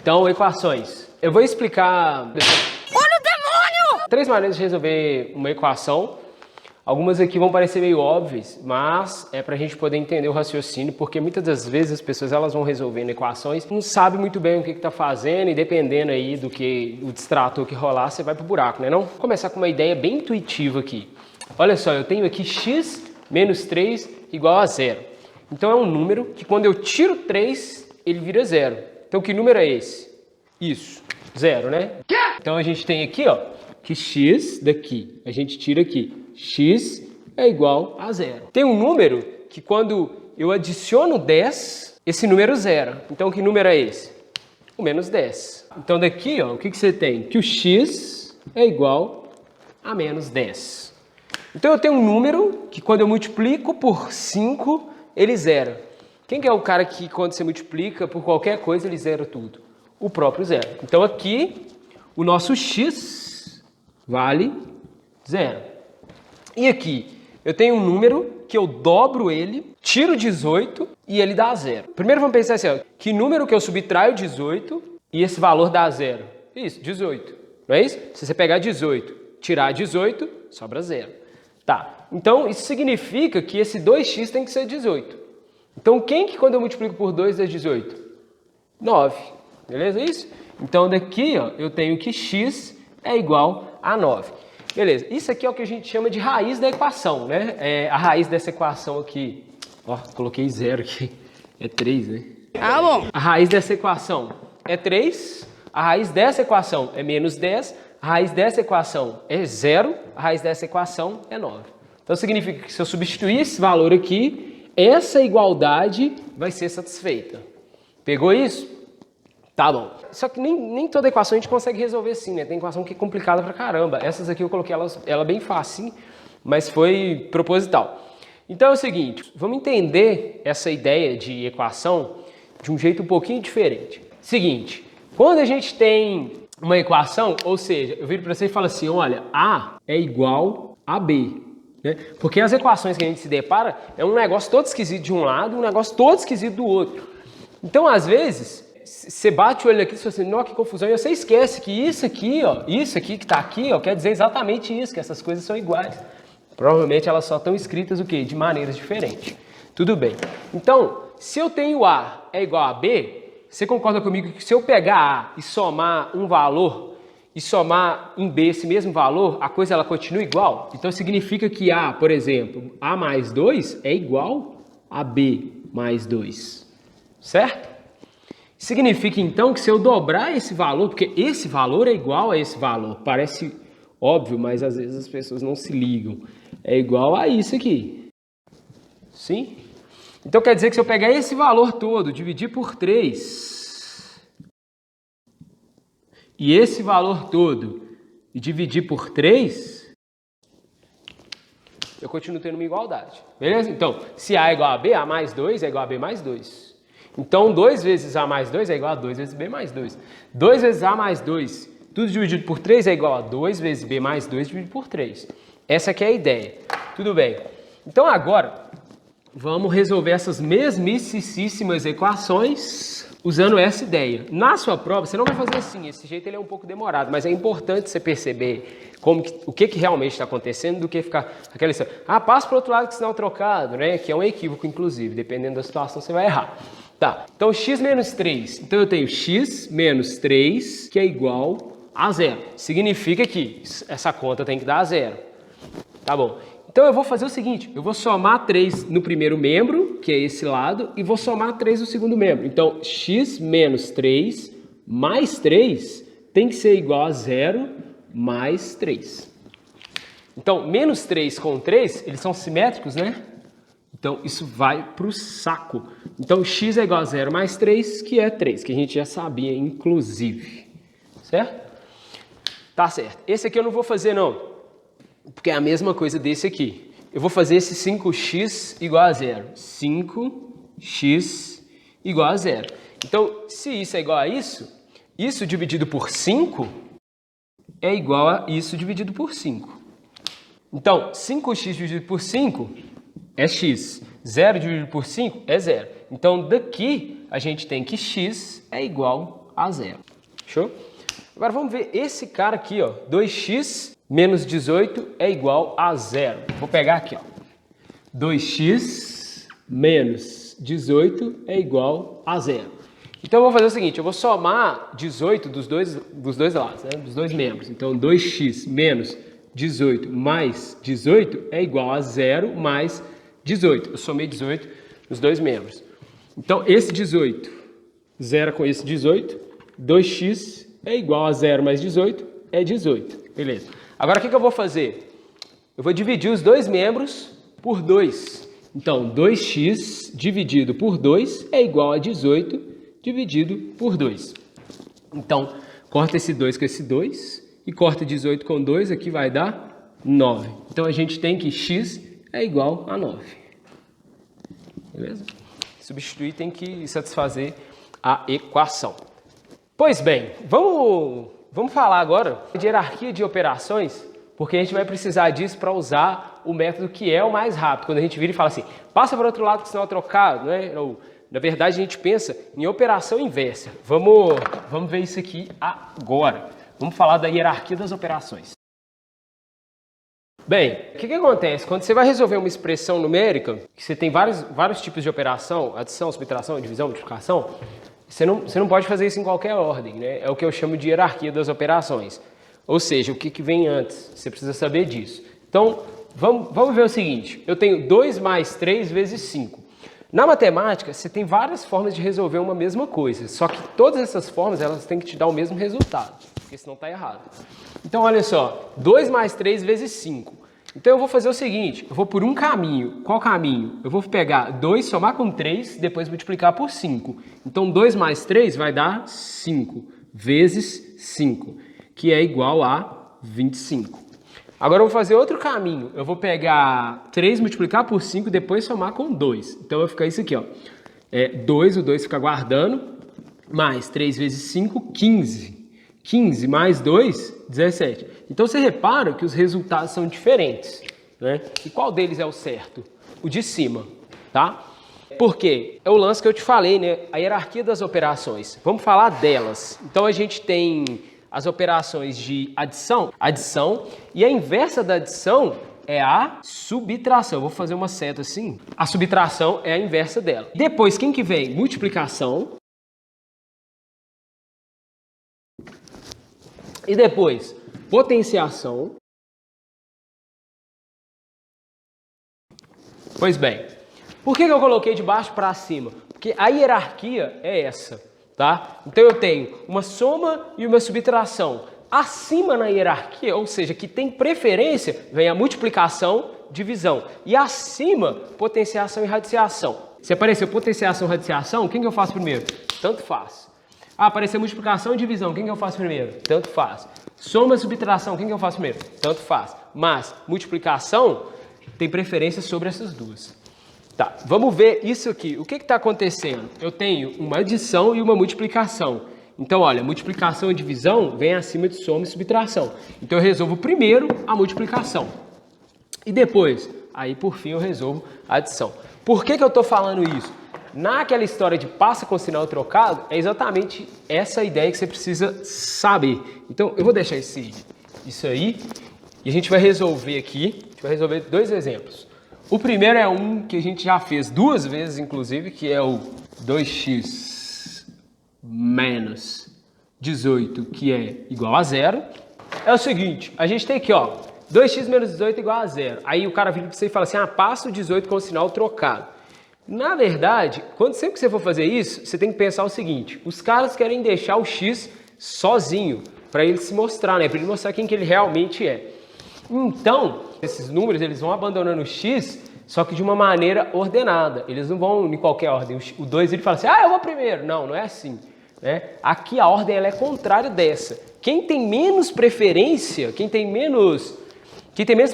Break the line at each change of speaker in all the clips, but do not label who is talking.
Então, equações. Eu vou explicar... Olha o demônio! 3 maneiras de resolver uma equação. Algumas aqui vão parecer meio óbvias, mas é para a gente poder entender o raciocínio, porque muitas das vezes as pessoas elas vão resolvendo equações, não sabe muito bem o que está fazendo e dependendo aí do que o distrator que rolar, você vai pro buraco, né não? Vou começar com uma ideia bem intuitiva aqui. Olha só, eu tenho aqui x menos 3 igual a 0. Então é um número que quando eu tiro 3, ele vira 0. Então que número é esse? Isso, 0, né? Então a gente tem aqui, ó, que x daqui, a gente tira aqui. X é igual a 0. Tem um número que quando eu adiciono 10, esse número zera. Então, que número é esse? O menos 10. Então, daqui, ó, o que você tem? Que o x é igual a menos 10. Então, eu tenho um número que quando eu multiplico por 5, ele zera. Quem que é o cara que quando você multiplica por qualquer coisa, ele zera tudo? O próprio zero. Então, aqui, o nosso x vale 0. E aqui, eu tenho um número que eu dobro ele, tiro 18 e ele dá 0. Primeiro vamos pensar assim, ó, que número que eu subtraio 18 e esse valor dá 0? Isso, 18. Não é isso? Se você pegar 18, tirar 18, sobra 0. Tá, então isso significa que esse 2x tem que ser 18. Então quem que quando eu multiplico por 2 dá 18? 9. Beleza isso? Então daqui, ó, eu tenho que x é igual a 9. Beleza, isso aqui é o que a gente chama de raiz da equação, né? A raiz dessa equação aqui, ó, coloquei 0 aqui, é 3, né?
Ah, bom.
A raiz dessa equação é 3, a raiz dessa equação é menos 10, a raiz dessa equação é 0, a raiz dessa equação é 9. Então significa que se eu substituir esse valor aqui, essa igualdade vai ser satisfeita. Pegou isso? Tá bom. Só que nem toda equação a gente consegue resolver assim, né? Tem equação que é complicada pra caramba. Essas aqui eu coloquei ela bem fácil, mas foi proposital. Então é o seguinte, vamos entender essa ideia de equação de um jeito um pouquinho diferente. Seguinte, quando a gente tem uma equação, ou seja, eu viro para você e falo assim, olha, A é igual a B. Né? Porque as equações que a gente se depara é um negócio todo esquisito de um lado e um negócio todo esquisito do outro. Então, às vezes... Você bate o olho aqui e fala assim, não, que confusão, e você esquece que isso aqui, ó, isso aqui que está aqui, ó, quer dizer exatamente isso, que essas coisas são iguais. Provavelmente elas só estão escritas o quê? De maneiras diferentes. Tudo bem. Então, se eu tenho A é igual a B, você concorda comigo que se eu pegar A e somar um valor e somar em B esse mesmo valor, a coisa ela continua igual? Então significa que A, por exemplo, A mais 2 é igual a B mais 2. Certo? Significa, então, que se eu dobrar esse valor, porque esse valor é igual a esse valor, parece óbvio, mas às vezes as pessoas não se ligam, é igual a isso aqui. Sim? Então, quer dizer que se eu pegar esse valor todo, dividir por 3, e esse valor todo, e dividir por 3, eu continuo tendo uma igualdade. Beleza? Então, se A é igual a B, A mais 2 é igual a B mais 2. Então, 2 vezes A mais 2 é igual a 2 vezes B mais 2. 2 vezes A mais 2, tudo dividido por 3 é igual a 2 vezes B mais 2 dividido por 3. Essa aqui é a ideia. Tudo bem. Então, agora, vamos resolver essas mesmíssimas equações usando essa ideia. Na sua prova, você não vai fazer assim. Esse jeito ele é um pouco demorado, mas é importante você perceber o que realmente está acontecendo do que ficar aquela história. Ah, passa para o outro lado com sinal trocado, né? Que é um equívoco, inclusive. Dependendo da situação, você vai errar. Tá, então x menos 3. Então eu tenho x menos 3, que é igual a 0. Significa que essa conta tem que dar 0. Tá bom. Então eu vou fazer o seguinte, eu vou somar 3 no primeiro membro, que é esse lado, e vou somar 3 no segundo membro. Então x menos 3 mais 3 tem que ser igual a 0 mais 3. Então, menos 3 com 3, eles são simétricos, né? Então, isso vai para o saco. Então, x é igual a 0 mais 3, que é 3, que a gente já sabia, inclusive. Certo? Tá certo. Esse aqui eu não vou fazer, não, porque é a mesma coisa desse aqui. Eu vou fazer esse 5x igual a 0. 5x igual a 0. Então, se isso é igual a isso, isso dividido por 5 é igual a isso dividido por 5. Então, 5x dividido por 5 é x. 0 dividido por 5 é 0. Então, daqui a gente tem que x é igual a zero. Show? Agora vamos ver esse cara aqui, ó. 2x menos 18 é igual a zero. Vou pegar aqui, ó. 2x menos 18 é igual a zero. Então eu vou fazer o seguinte, eu vou somar 18 dos dois lados, né? Dos dois membros. Então 2x menos 18 mais 18 é igual a zero mais 18. Eu somei 18 nos dois membros. Então esse 18 zera com esse 18, 2x é igual a 0 mais 18, é 18. Beleza. Agora o que eu vou fazer? Eu vou dividir os dois membros por 2. Então 2x dividido por 2 é igual a 18 dividido por 2. Então corta esse 2 com esse 2 e corta 18 com 2, aqui vai dar 9. Então a gente tem que x é igual a 9. Beleza? Substituir tem que satisfazer a equação. Pois bem, vamos falar agora de hierarquia de operações, porque a gente vai precisar disso para usar o método que é o mais rápido. Quando a gente vira e fala assim, passa para o outro lado que senão é trocado, né? Ou, na verdade, a gente pensa em operação inversa. Vamos ver isso aqui agora. Vamos falar da hierarquia das operações. Bem, o que acontece? Quando você vai resolver uma expressão numérica, que você tem vários tipos de operação, adição, subtração, divisão, multiplicação, você não pode fazer isso em qualquer ordem, né? É o que eu chamo de hierarquia das operações. Ou seja, o que vem antes, você precisa saber disso. Então, vamos ver o seguinte, eu tenho 2 mais 3 vezes 5. Na matemática, você tem várias formas de resolver uma mesma coisa, só que todas essas formas elas têm que te dar o mesmo resultado, porque senão está errado. Então, olha só, 2 mais 3 vezes 5. Então, eu vou fazer o seguinte, eu vou por um caminho. Qual caminho? Eu vou pegar 2, somar com 3, depois multiplicar por 5. Então, 2 mais 3 vai dar 5 vezes 5, que é igual a 25. Agora, eu vou fazer outro caminho. Eu vou pegar 3, multiplicar por 5, depois somar com 2. Então, vai ficar isso aqui, ó. 2, o 2 fica guardando, mais 3 vezes 5, 15. 15 mais 2, 17. Então, você repara que os resultados são diferentes, né? E qual deles é o certo? O de cima, tá? Por quê? É o lance que eu te falei, né? A hierarquia das operações. Vamos falar delas. Então, a gente tem as operações de adição, e a inversa da adição é a subtração. Eu vou fazer uma seta assim. A subtração é a inversa dela. Depois, quem que vem? Multiplicação. E depois, potenciação. Pois bem, por que eu coloquei de baixo para cima? Porque a hierarquia é essa, tá? Então eu tenho uma soma e uma subtração. Acima na hierarquia, ou seja, que tem preferência, vem a multiplicação, divisão. E acima, potenciação e radiciação. Se aparecer potenciação e radiciação, quem que eu faço primeiro? Tanto faz. Ah, apareceu multiplicação e divisão, quem que eu faço primeiro? Tanto faz. Soma e subtração, quem que eu faço primeiro? Tanto faz. Mas multiplicação tem preferência sobre essas duas. Tá, vamos ver isso aqui. O que está acontecendo? Eu tenho uma adição e uma multiplicação. Então, olha, multiplicação e divisão vem acima de soma e subtração. Então, eu resolvo primeiro a multiplicação. E depois, aí por fim, eu resolvo a adição. Por que eu estou falando isso? Naquela história de passa com sinal trocado, é exatamente essa ideia que você precisa saber. Então, eu vou deixar isso aí e a gente vai resolver aqui. A gente vai resolver dois exemplos. O primeiro é um que a gente já fez duas vezes, inclusive, que é o 2x menos 18, que é igual a zero. É o seguinte, a gente tem aqui, ó, 2x menos 18 igual a zero. Aí o cara vira para você e fala assim, passa o 18 com o sinal trocado. Na verdade, sempre que você for fazer isso, você tem que pensar o seguinte, os caras querem deixar o x sozinho, para ele se mostrar, né? Para ele mostrar quem que ele realmente é. Então, esses números, eles vão abandonando o x, só que de uma maneira ordenada. Eles não vão em qualquer ordem. O 2, ele fala assim, eu vou primeiro. Não é assim. Né? Aqui a ordem ela é contrária dessa. Quem tem menos preferência, quem tem menos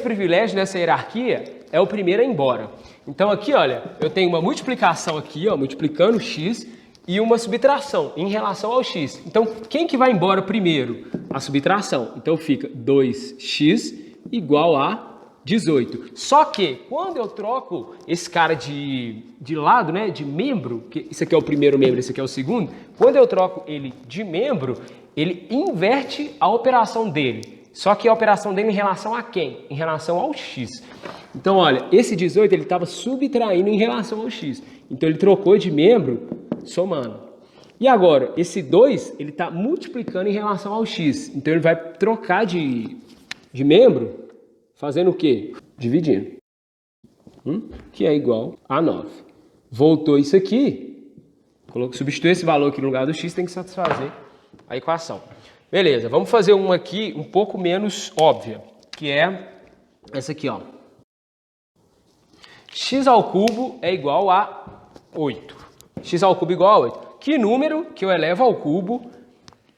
privilégio nessa hierarquia, é o primeiro a ir embora. Então aqui, olha, eu tenho uma multiplicação aqui, ó, multiplicando o x, e uma subtração em relação ao x. Então, quem que vai embora primeiro? A subtração. Então fica 2x igual a 18. Só que quando eu troco esse cara de lado, né, de membro, que isso aqui é o primeiro membro, esse aqui é o segundo, quando eu troco ele de membro, ele inverte a operação dele. Só que a operação dele em relação a quem? Em relação ao x. Então, olha, esse 18 ele estava subtraindo em relação ao x. Então, ele trocou de membro somando. E agora, esse 2, ele está multiplicando em relação ao x. Então, ele vai trocar de membro fazendo o quê? Dividindo. Que é igual a 9. Voltou isso aqui. Substituir esse valor aqui no lugar do x, tem que satisfazer a equação. Beleza, vamos fazer uma aqui um pouco menos óbvia, que é essa aqui, ó. X ao cubo é igual a 8. X ao cubo igual a 8. Que número que eu elevo ao cubo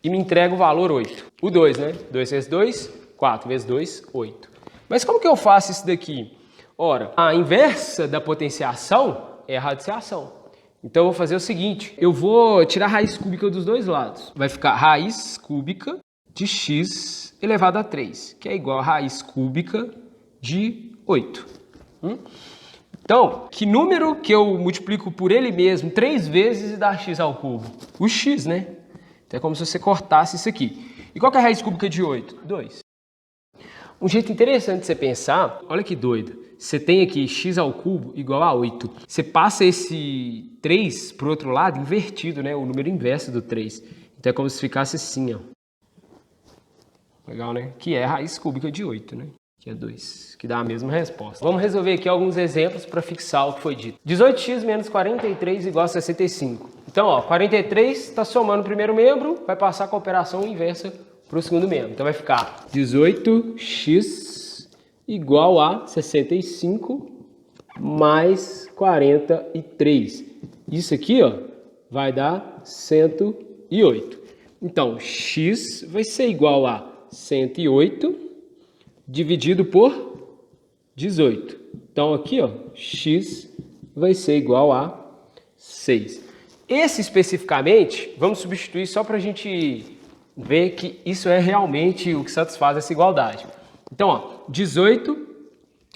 e me entrega o valor 8? O 2, né? 2 vezes 2, 4 vezes 2, 8. Mas como que eu faço isso daqui? Ora, a inversa da potenciação é a radiciação. Então, eu vou fazer o seguinte, eu vou tirar a raiz cúbica dos dois lados. Vai ficar raiz cúbica de x elevado a 3, que é igual a raiz cúbica de 8. Então, que número que eu multiplico por ele mesmo 3 vezes e dá x ao cubo? O x, né? Então, é como se você cortasse isso aqui. E qual que é a raiz cúbica de 8? 2. Um jeito interessante de você pensar, olha que doido. Você tem aqui x ao cubo igual a 8. Você passa esse 3 para o outro lado invertido, né? O número inverso do 3. Então é como se ficasse assim, ó. Legal, né? Que é a raiz cúbica de 8, né? Que é 2, que dá a mesma resposta. Vamos resolver aqui alguns exemplos para fixar o que foi dito. 18x menos 43 igual a 65. Então, ó, 43 está somando o primeiro membro, vai passar com a operação inversa para o segundo membro. Então vai ficar 18x igual a 65 mais 43. Isso aqui, ó, vai dar 108. Então, x vai ser igual a 108 dividido por 18. Então, aqui, ó, x vai ser igual a 6. Esse, especificamente, vamos substituir só para a gente ver que isso é realmente o que satisfaz essa igualdade. Então, ó, 18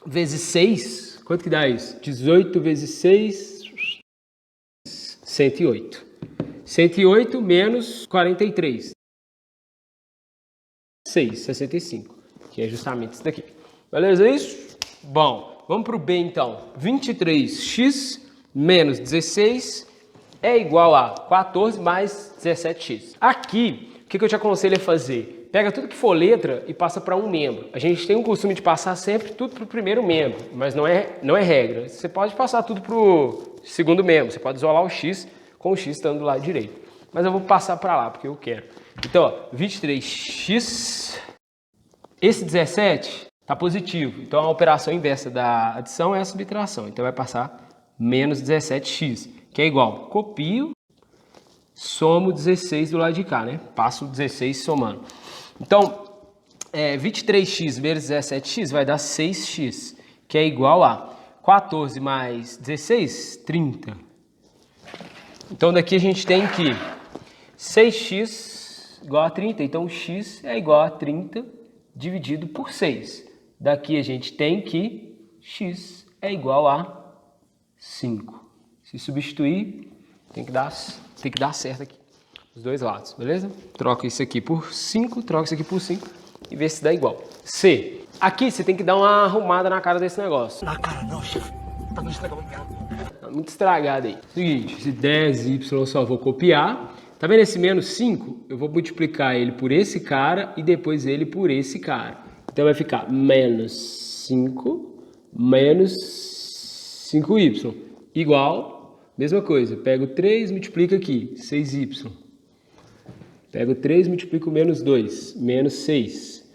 vezes 6, quanto que dá isso? 18 vezes 6, 108. 108 menos 43. 6, 65, que é justamente isso daqui. Beleza isso? Bom, vamos para o B então. 23x menos 16 é igual a 14 mais 17x. Aqui, o que eu te aconselho a fazer? Pega tudo que for letra e passa para um membro. A gente tem o costume de passar sempre tudo para o primeiro membro, mas não é regra. Você pode passar tudo para o segundo membro. Você pode isolar o x com o x estando do lado direito. Mas eu vou passar para lá, porque eu quero. Então, ó, 23x. Esse 17 está positivo. Então, a operação inversa da adição é a subtração. Então, vai passar menos 17x, que é igual. Copio, somo 16 do lado de cá, né? Passo 16 somando. Então, 23x menos 17x vai dar 6x, que é igual a 14 mais 16, 30. Então, daqui a gente tem que 6x igual a 30. Então, x é igual a 30 dividido por 6. Daqui a gente tem que x é igual a 5. Se substituir, tem que dar certo aqui. Os dois lados, beleza? Troca isso aqui por 5, troca isso aqui por 5 e vê se dá igual. C. Aqui você tem que dar uma arrumada na cara desse negócio. Na cara não, chefe. Tá muito estragado. Tá muito estragado aí. Seguinte, esse 10y eu só vou copiar. Tá vendo esse menos 5? Eu vou multiplicar ele por esse cara e depois ele por esse cara. Então vai ficar menos 5 menos 5y igual, mesma coisa. Pego 3, multiplico aqui, 6y. Pego 3, multiplico menos 2, menos 6.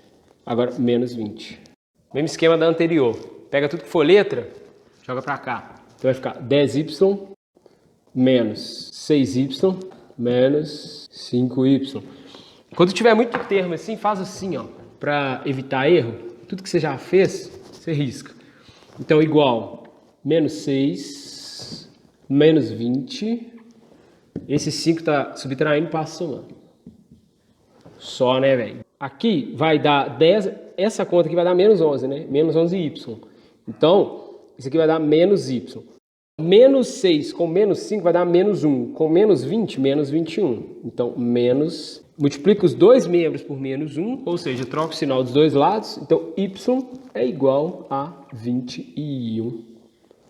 Agora, menos 20. Mesmo esquema da anterior. Pega tudo que for letra, joga pra cá. Então vai ficar 10y menos 6y menos 5y. Quando tiver muito termo assim, faz assim, ó. Pra evitar erro, tudo que você já fez, você risca. Então, igual menos 6 menos 20. Esse 5 tá subtraindo, passa somando. Só, né, velho? aqui vai dar 10, essa conta aqui vai dar menos 11, né? Menos 11y. Então, isso aqui vai dar menos y. Menos 6 com menos 5 vai dar menos 1. Com menos 20, menos 21. Então, menos... Multiplica os dois membros por menos 1, ou seja, troca o sinal dos dois lados. Então, y é igual a 21.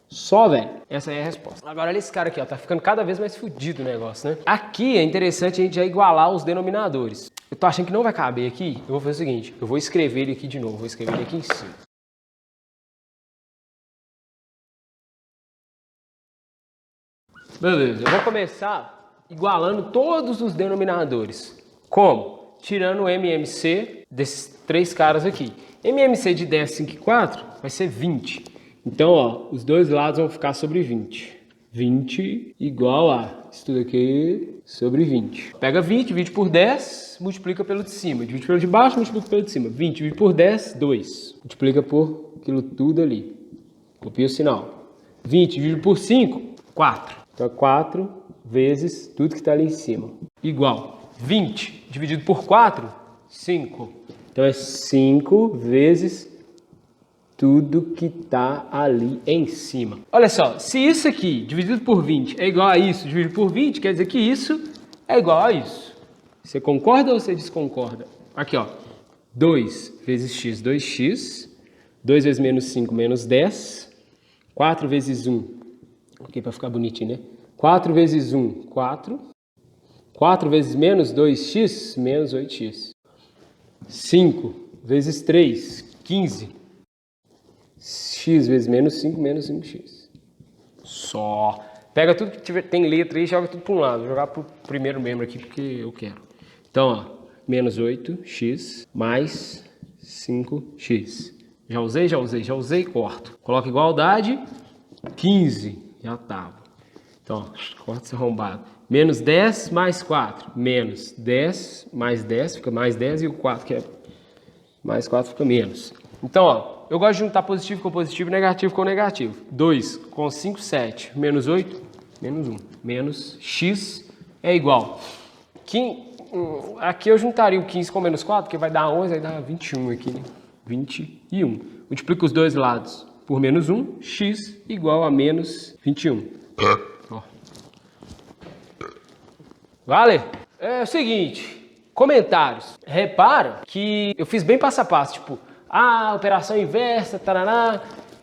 Só, velho. Essa é a resposta. Agora, olha esse cara aqui, ó. Tá ficando cada vez mais fodido o negócio, né? Aqui é interessante a gente já igualar os denominadores. Eu tô achando que não vai caber aqui. Eu vou fazer o seguinte. Eu vou escrever ele aqui de novo. Vou escrever ele aqui em cima. Beleza. Eu vou começar igualando todos os denominadores. Como? Tirando o MMC desses três caras aqui. MMC de 10, 5 e 4 vai ser 20. Então, ó, os dois lados vão ficar sobre 20. 20 igual a, isso tudo aqui, sobre 20. Pega 20, divide por 10, multiplica pelo de cima. Divide pelo de baixo, multiplica pelo de cima. 20, divide por 10, 2. Multiplica por aquilo tudo ali. Copia o sinal. 20, divide por 5, 4. Então, 4 vezes tudo que está ali em cima. Igual. 20 dividido por 4, 5. Então, é 5 vezes tudo que está ali em cima. Olha só, se isso aqui dividido por 20 é igual a isso, dividido por 20, quer dizer que isso é igual a isso. Você concorda ou você desconcorda? Aqui, ó. 2 vezes x, 2x. 2 vezes menos 5, menos 10. 4 vezes 1. Ok, para ficar bonitinho, né? 4 vezes 1, 4. 4 vezes menos 2x, menos 8x. 5 vezes 3, 15. X vezes menos 5, menos 5x. Só. Pega tudo que tem letra aí e joga tudo para um lado. Vou jogar para o primeiro membro aqui porque eu quero. Então, ó, menos 8x mais 5x. Já usei, corto. Coloca igualdade, 15. Já tava. Então, ó, corta esse arrombado. Menos 10 mais 4. Menos 10 mais 10 fica mais 10 e o 4 que é mais 4 fica menos. Então, ó. Eu gosto de juntar positivo com positivo e negativo com negativo. 2 com 5, 7. Menos 8, menos 1. Menos x é igual. Aqui eu juntaria o 15 com menos 4, porque vai dar 11, vai dar 21 aqui, né? 21. Multiplica os dois lados por menos 1. X igual a menos 21. Ó. Vale? É o seguinte, comentários. Repara que eu fiz bem passo a passo, tipo... operação inversa, taraná,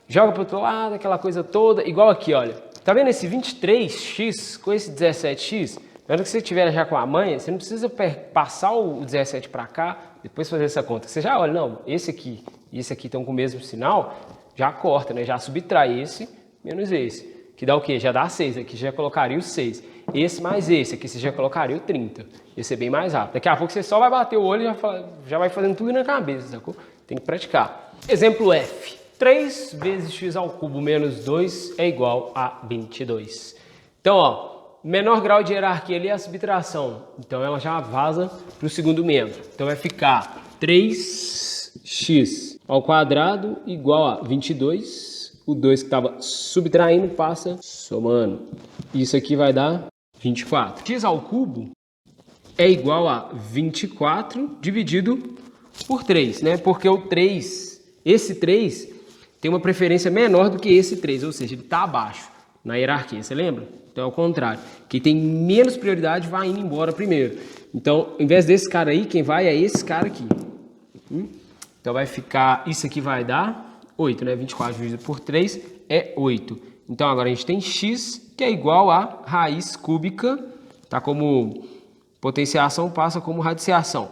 joga para o outro lado, aquela coisa toda. Igual aqui, olha. Tá vendo esse 23x com esse 17x? Na hora que você estiver já com a manha, você não precisa passar o 17 para cá, depois fazer essa conta. Você já olha, não, esse aqui e esse aqui estão com o mesmo sinal, já corta, né? Já subtrai esse menos esse. Que dá o quê? Já dá 6. Aqui já colocaria o 6. Esse mais esse. Aqui você já colocaria o 30. Ia ser bem mais rápido. Daqui a pouco você só vai bater o olho e já vai fazendo tudo na cabeça, sacou? Tem que praticar. Exemplo F. 3 vezes x ao cubo menos 2 é igual a 22. Então, ó, menor grau de hierarquia ali é a subtração. Então, ela já vaza para o segundo membro. Então, vai ficar 3x ao quadrado igual a 22. O 2 que estava subtraindo passa somando. Isso aqui vai dar 24. X ao cubo é igual a 24 dividido por 3, né? Porque o 3, esse 3 tem uma preferência menor do que esse 3, ou seja, ele está abaixo na hierarquia, você lembra? Então é o contrário. Quem tem menos prioridade vai indo embora primeiro. Então, ao invés desse cara aí, quem vai é esse cara aqui. Então vai ficar, isso aqui vai dar 8, né? 24 dividido por 3 é 8. Então agora a gente tem x, que é igual a raiz cúbica, tá? Como potenciação passa como radiciação,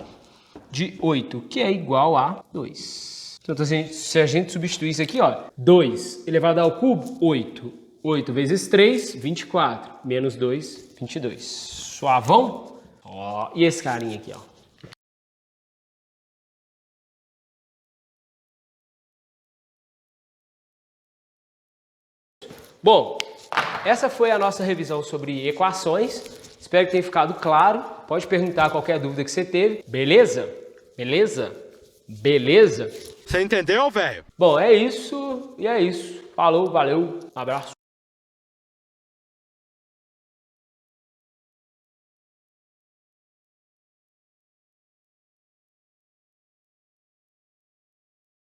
de 8, que é igual a 2. Então, se a gente substituir isso aqui, ó, 2 elevado ao cubo, 8. 8 vezes 3, 24. Menos 2, 22. Suavão? Ó, e esse carinha aqui, ó. Bom, essa foi a nossa revisão sobre equações. Espero que tenha ficado claro. Pode perguntar qualquer dúvida que você teve. Beleza? Beleza? Beleza?
Você entendeu, velho?
Bom, é isso. E é isso. Falou, valeu, abraço.